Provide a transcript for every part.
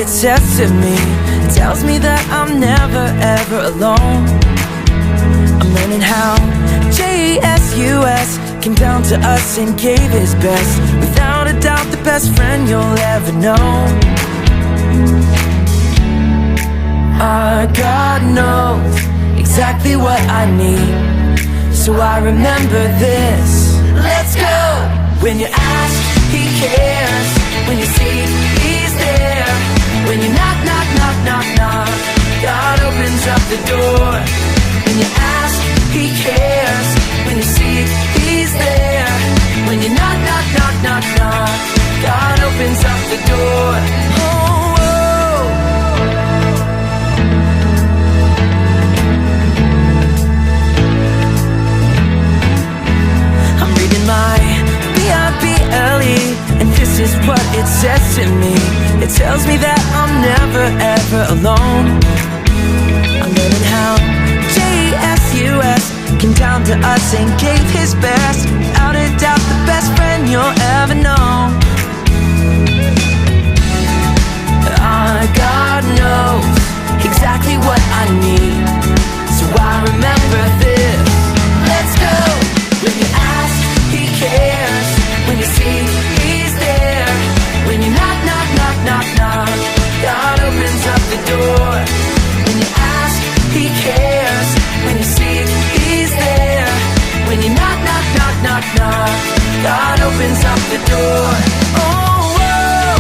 it says to me. It tells me that I'm never ever alone. I'm learning how Jesus came down to us and gave his best. Without a doubt the best friend you'll ever know. Our God knows exactly what I need, so I remember this. Let's go! When you ask, he cares. When you seek, he's there. When you knock, knock, knock, knock, knock, God opens up the door. When you ask, he cares. When you seek, he's there. When you knock, knock, knock, knock, knock, God opens up the door. Oh, oh. I'm reading my Bible, and this is what it says to me. It tells me that I'm never ever alone. I'm learning how Jesus came down to us and gave his best. Without a doubt the best friend you'll ever know. Our God knows exactly what I need, so I remember this. Let's go! When you ask, he cares. When you seek, he's there. When you knock, knock, knock, knock, knock, God opens up the door. When you ask, he cares. When you seek, he's there. When you knock, knock, knock, knock, knock, God opens up the door. Oh, whoa.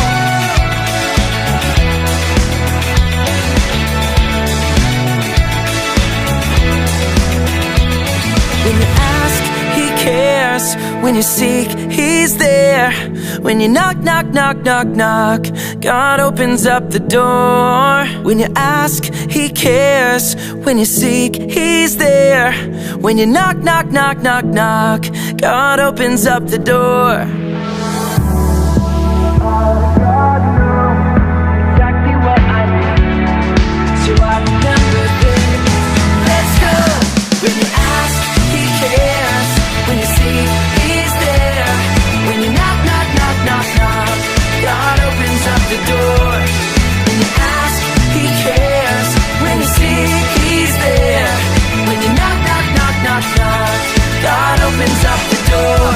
When you ask, he cares. When you seek, he's there. When you knock, knock, knock, knock, knock, God opens up the door. When you ask, he cares. When you seek, he's there. When you knock, knock, knock, knock, knock, God opens up the door. God knows exactly what I need, so I remember this. Let's go! When you ask, he cares. When you seek, he's there. When you knock, knock, knock, knock, knock, God opens up the door. When you ask, he cares. When you seek, he's there. When you knock, knock, knock, knock, knock, God opens up the door.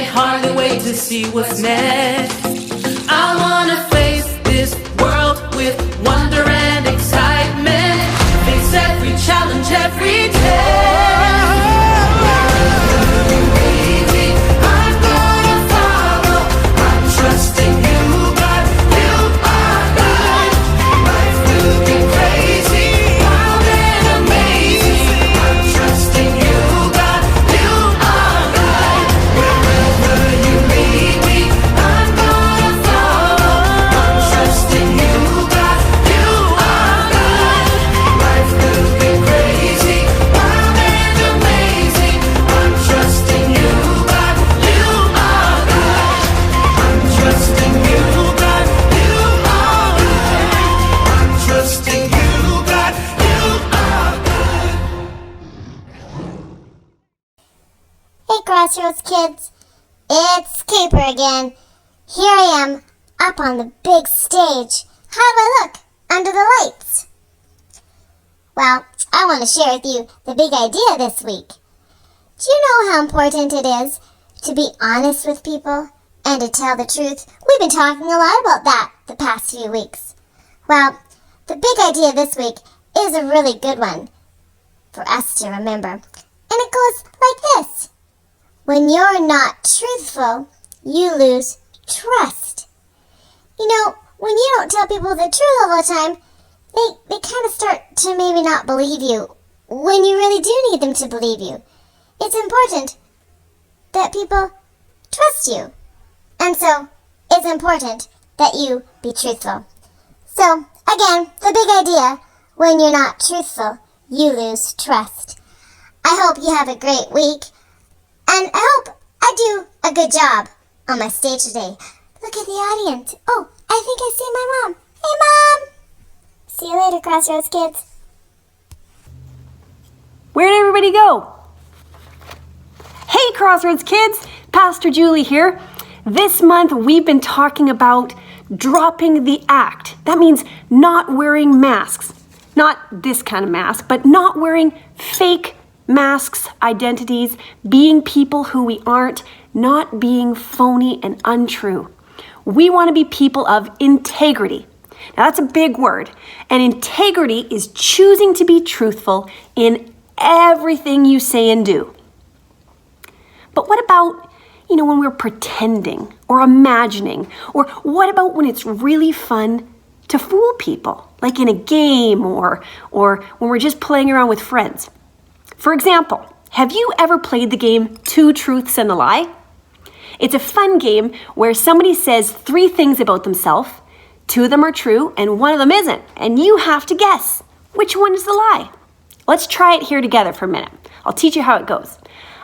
they hardly wait to see what's next. I wanna face this world with wonder and excitement, face every challenge every day. I'm gonna follow, I'm trusting you, God, you are God. Life will be crazy, wild and amazing. I'm trusting you, God, you are God. Wherever you lead me, I'm gonna follow. I'm trusting you, God, you are God. Life will be crazy, wild and amazing. I'm trusting you, God, you are God. I'm trusting you, God, you are God. I'm trusting you, God, you are God. Hey Crossroads kids, it's Caper again. Here I am, up on the big stage. How do I look under the lights? Well, I want to share with you the big idea this week. Do you know how important it is to be honest with people and to tell the truth? We've been talking a lot about that the past few weeks. Well, the big idea this week is a really good one for us to remember. And it goes like this. When you're not truthful, you lose trust. You know, when you don't tell people the truth all the time, they kind of start to maybe not believe you when you really do need them to believe you. It's important that people trust you. And so, it's important that you be truthful. So, again, the big idea, when you're not truthful, you lose trust. I hope you have a great week. And I hope I do a good job on my stage today. Look at the audience. Oh, I think I see my mom. Hey, Mom! See you later, Crossroads kids. Where did everybody go? Hey, Crossroads kids! Pastor Julie here. This month we've been talking about dropping the act. That means not wearing masks. Not this kind of mask, but not wearing fake masks, identities, being people who we aren't, not being phony and untrue. We want to be people of integrity. Now that's a big word, and integrity is choosing to be truthful in everything you say and do. But what about, when we're pretending or imagining, or what about when it's really fun to fool people, like in a game or when we're just playing around with friends? For example, have you ever played the game Two Truths and a Lie? It's a fun game where somebody says 3 things about themselves, 2 of them are true and 1 of them isn't, and you have to guess which one is the lie. Let's try it here together for a minute. I'll teach you how it goes.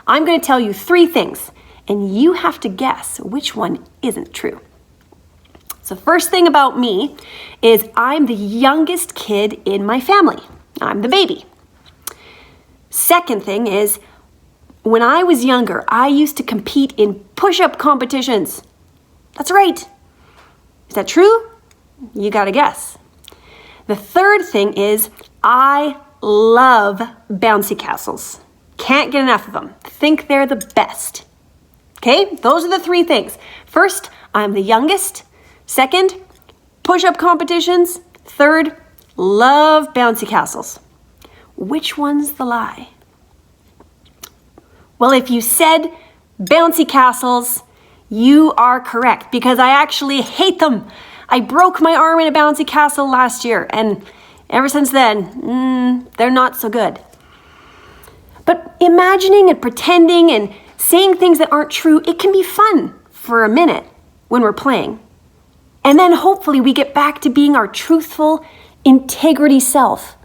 I'm going to tell you 3 things, and you have to guess which one isn't true. So first thing about me is I'm the youngest kid in my family. I'm the baby. Second thing is, when I was younger, I used to compete in push-up competitions. That's right. Is that true? You gotta guess. The third thing is, I love bouncy castles. Can't get enough of them. Think they're the best. Okay, those are the 3 things. First, I'm the youngest. Second, push-up competitions. Third, love bouncy castles. Which one's the lie? Well, if you said bouncy castles, you are correct, because I actually hate them. I broke my arm in a bouncy castle last year, and ever since then, they're not so good. But imagining and pretending and saying things that aren't true, it can be fun for a minute when we're playing. And then hopefully we get back to being our truthful, integrity self.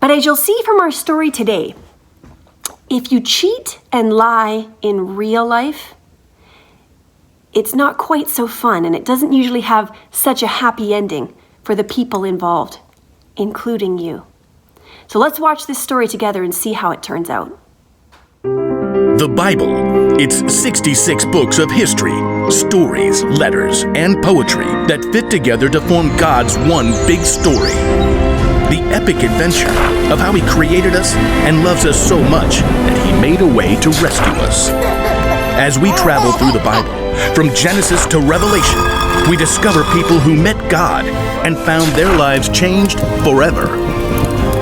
But as you'll see from our story today, if you cheat and lie in real life, it's not quite so fun, and it doesn't usually have such a happy ending for the people involved, including you. So let's watch this story together and see how it turns out. The Bible. It's 66 books of history, stories, letters, and poetry that fit together to form God's one big story. The epic adventure of how He created us and loves us so much that He made a way to rescue us. As we travel through the Bible, from Genesis to Revelation, we discover people who met God and found their lives changed forever.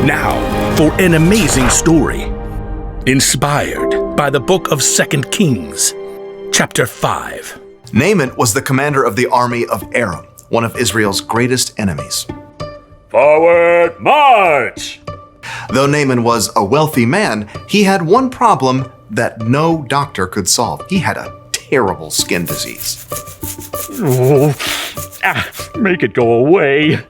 Now, for an amazing story, inspired by the book of 2 Kings, chapter 5. Naaman was the commander of the army of Aram, one of Israel's greatest enemies. Forward march! Though Naaman was a wealthy man, he had one problem that no doctor could solve. He had a terrible skin disease. Make it go away.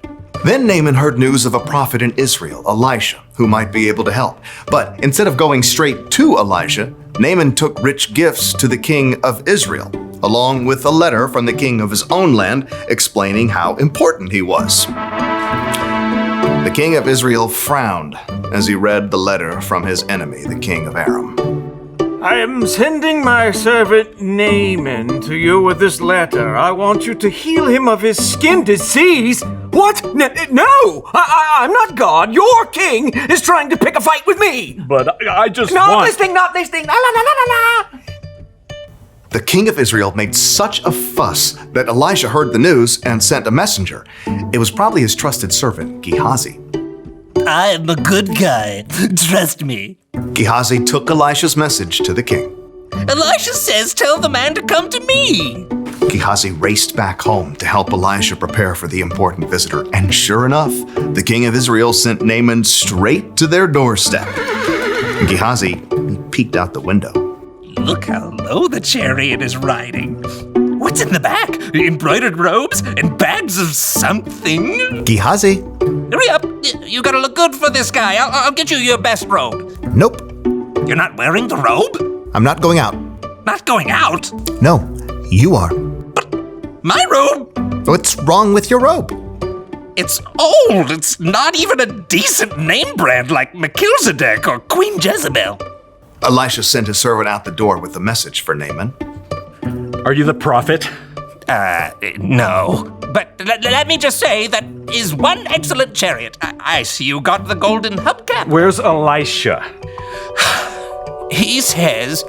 Then Naaman heard news of a prophet in Israel, Elisha, who might be able to help. But instead of going straight to Elisha, Naaman took rich gifts to the king of Israel, along with a letter from the king of his own land explaining how important he was. The king of Israel frowned as he read the letter from his enemy, the king of Aram. I am sending my servant Naaman to you with this letter. I want you to heal him of his skin disease. What? No! I'm not God. Your king is trying to pick a fight with me. But I just Not this thing. La, la, la, la, la. The king of Israel made such a fuss that Elisha heard the news and sent a messenger. It was probably his trusted servant, Gehazi. I'm a good guy. Trust me. Gehazi took Elisha's message to the king. Elisha says tell the man to come to me. Gehazi raced back home to help Elisha prepare for the important visitor. And sure enough, the king of Israel sent Naaman straight to their doorstep. Gehazi peeked out the window. Look how low the chariot is riding. What's in the back? Embroidered robes and bags of something? Gehazi? Hurry up. You gotta look good for this guy. I'll get you your best robe. Nope, You're not wearing the robe? I'm not going out. Not going out? No, you are. My robe? What's wrong with your robe? It's old. It's not even a decent name brand like Melchizedek or Queen Jezebel. Elisha sent his servant out the door with a message for Naaman. Are you the prophet? No. But let me just say that is one excellent chariot. I see you got the golden hubcap. Where's Elisha? He says,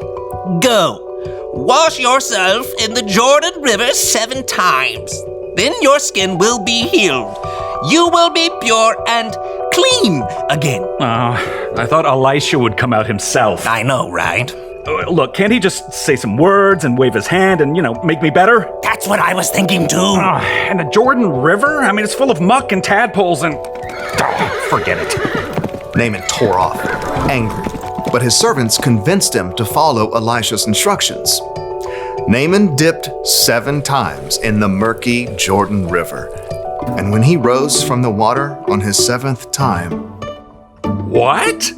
go, wash yourself in the Jordan River 7 times. Then your skin will be healed. You will be pure and clean again. I thought Elisha would come out himself. I know, right? Look, can't he just say some words and wave his hand and, make me better? That's what I was thinking too. And the Jordan River? I mean, it's full of muck and tadpoles and... forget it. Naaman tore off, angry, but his servants convinced him to follow Elisha's instructions. Naaman dipped 7 times in the murky Jordan River, and when he rose from the water on his 7th time, What?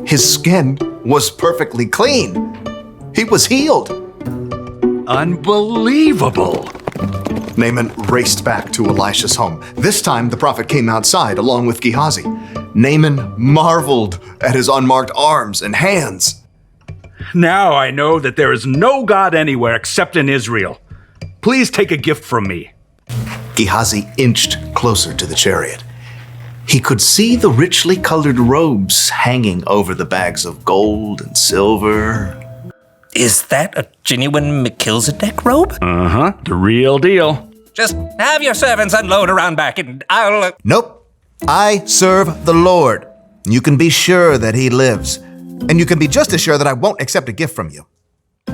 his skin was perfectly clean. He was healed. Unbelievable. Naaman raced back to Elisha's home. This time, the prophet came outside along with Gehazi. Naaman marveled at his unmarked arms and hands. Now I know that there is no God anywhere except in Israel. Please take a gift from me. Gehazi inched closer to the chariot. He could see the richly colored robes hanging over the bags of gold and silver. Is that a genuine Melchizedek robe? Uh-huh, the real deal. Just have your servants unload around back and I'll... Nope. I serve the Lord. You can be sure that he lives. And you can be just as sure that I won't accept a gift from you.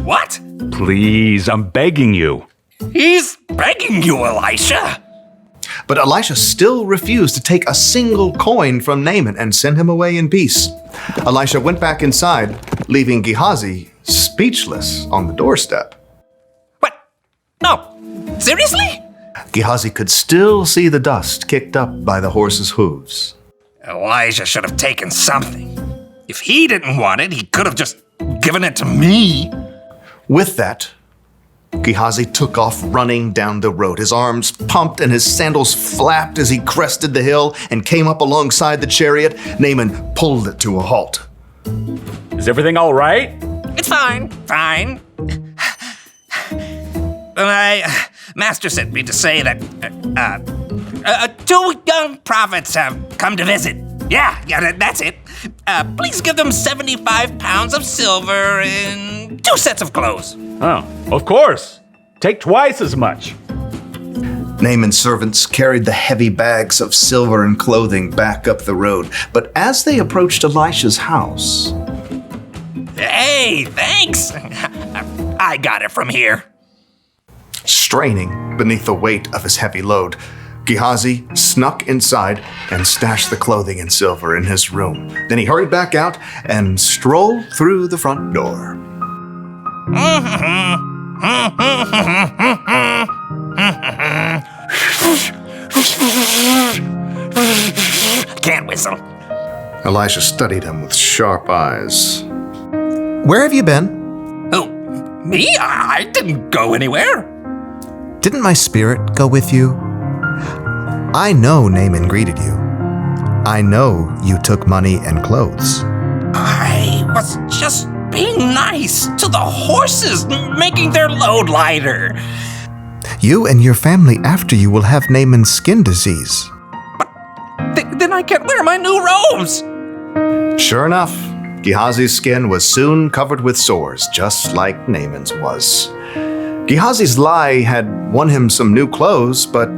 What? Please, I'm begging you. He's begging you, Elisha. But Elisha still refused to take a single coin from Naaman and send him away in peace. Elisha went back inside, leaving Gehazi speechless on the doorstep. What? No. Seriously? Gehazi could still see the dust kicked up by the horse's hooves. Elijah should have taken something. If he didn't want it, he could have just given it to me. With that, Gehazi took off running down the road. His arms pumped and his sandals flapped as he crested the hill and came up alongside the chariot. Naaman pulled it to a halt. Is everything all right? It's fine. My master sent me to say that 2 young prophets have come to visit. Yeah, that's it. Please give them 75 pounds of silver and 2 sets of clothes. Oh, of course. Take twice as much. Naaman's servants carried the heavy bags of silver and clothing back up the road, but as they approached Elisha's house... Hey, thanks. I got it from here. Straining beneath the weight of his heavy load, Gehazi snuck inside and stashed the clothing and silver in his room. Then he hurried back out and strolled through the front door. Can't whistle. Elisha studied him with sharp eyes. Where have you been? Oh, me? I didn't go anywhere. Didn't my spirit go with you? I know Naaman greeted you. I know you took money and clothes. I was just being nice to the horses, making their load lighter. You and your family after you will have Naaman's skin disease. Then I can't wear my new robes. Sure enough, Gehazi's skin was soon covered with sores, just like Naaman's was. Gehazi's lie had won him some new clothes, but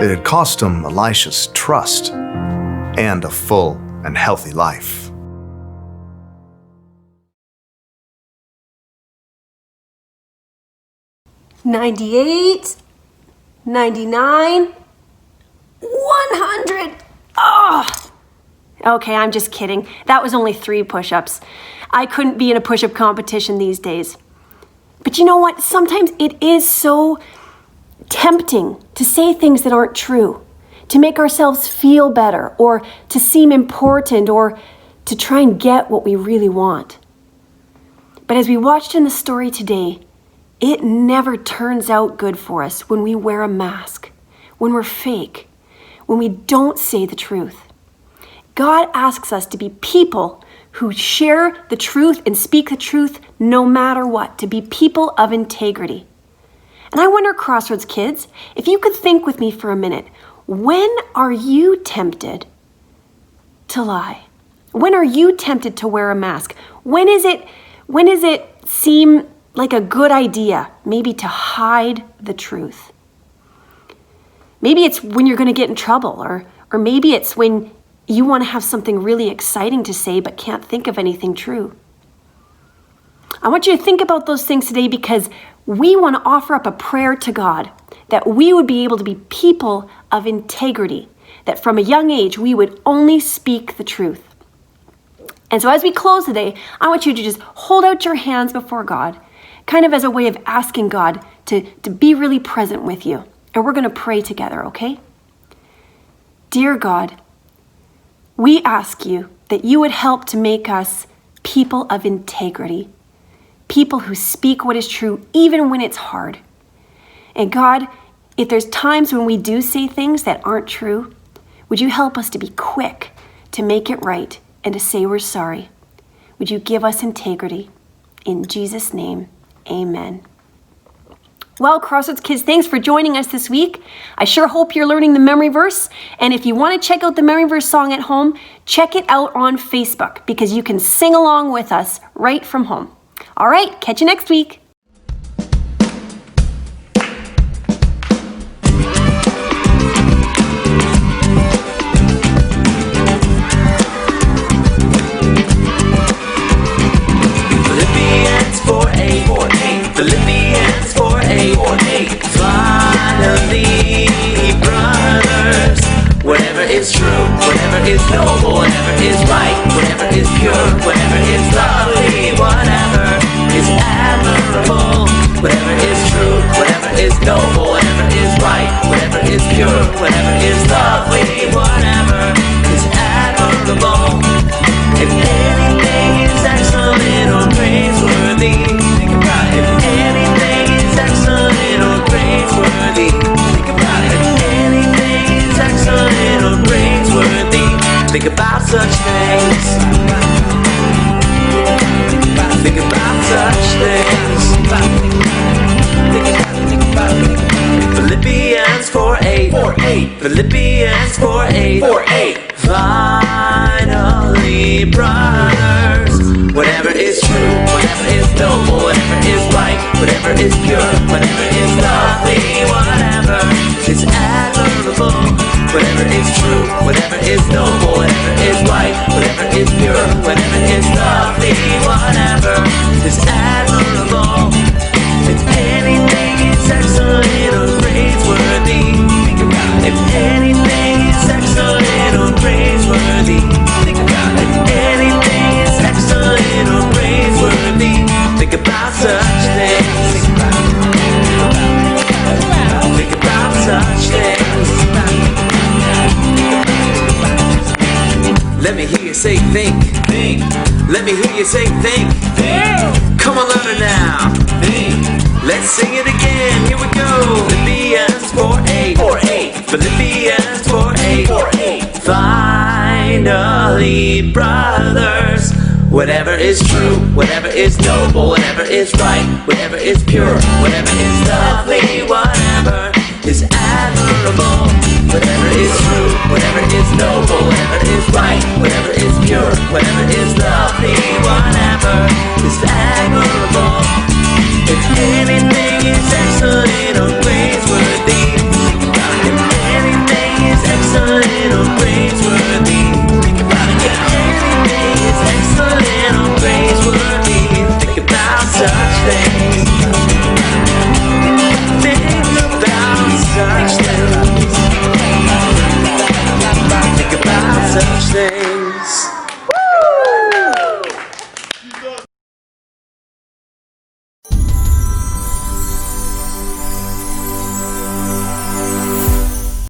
it had cost him Elisha's trust and a full and healthy life. $98, $99, $100. Oh! Okay, I'm just kidding. That was only 3 push-ups. I couldn't be in a push-up competition these days. But you know what? Sometimes it is so tempting to say things that aren't true, to make ourselves feel better, or to seem important, or to try and get what we really want. But as we watched in the story today, it never turns out good for us when we wear a mask, when we're fake, when we don't say the truth. God asks us to be people who share the truth and speak the truth no matter what, to be people of integrity. And I wonder, Crossroads kids, if you could think with me for a minute, when are you tempted to lie? When are you tempted to wear a mask? When is it seem like a good idea, maybe to hide the truth? Maybe it's when you're going to get in trouble, or maybe it's when you want to have something really exciting to say but can't think of anything true. I want you to think about those things today because we want to offer up a prayer to God that we would be able to be people of integrity, that from a young age we would only speak the truth. And so as we close today, I want you to just hold out your hands before God, kind of as a way of asking God to be really present with you. And we're going to pray together, okay? Dear God, we ask you that you would help to make us people of integrity, people who speak what is true even when it's hard. And God, if there's times when we do say things that aren't true, would you help us to be quick to make it right and to say we're sorry? Would you give us integrity? In Jesus' name, amen. Well, Crossroads kids, thanks for joining us this week. I sure hope you're learning the memory verse. And if you want to check out the memory verse song at home, check it out on Facebook because you can sing along with us right from home. All right, catch you next week. Philippians 4:8. Philippians 4:8. Finally, brothers, whatever is true, whatever is noble, whatever is right, whatever is pure, whatever is lovely, whatever is admirable. true, whatever is noble, whatever is right, whatever is pure, whatever is lovely, whatever is admirable, whatever is true, whatever is noble, whatever is right, whatever is pure, whatever is lovely, whatever is admirable. If anything is excellent or praiseworthy, think about it. If anything is excellent or praiseworthy, think about it. If anything is excellent or praiseworthy, think about such things. Think about such things. Let me hear you say think. Think. Let me hear you say think. Think. Come on louder now. Think. Let's sing it again. Here we go. Philippians 4:8. 4:8. Philippians 4:8. 4:8. Finally, brothers, whatever is true, whatever is noble, whatever is right, whatever is pure, whatever is lovely, whatever is admirable, whatever is true, whatever is noble, whatever is right, whatever is pure, whatever is lovely, whatever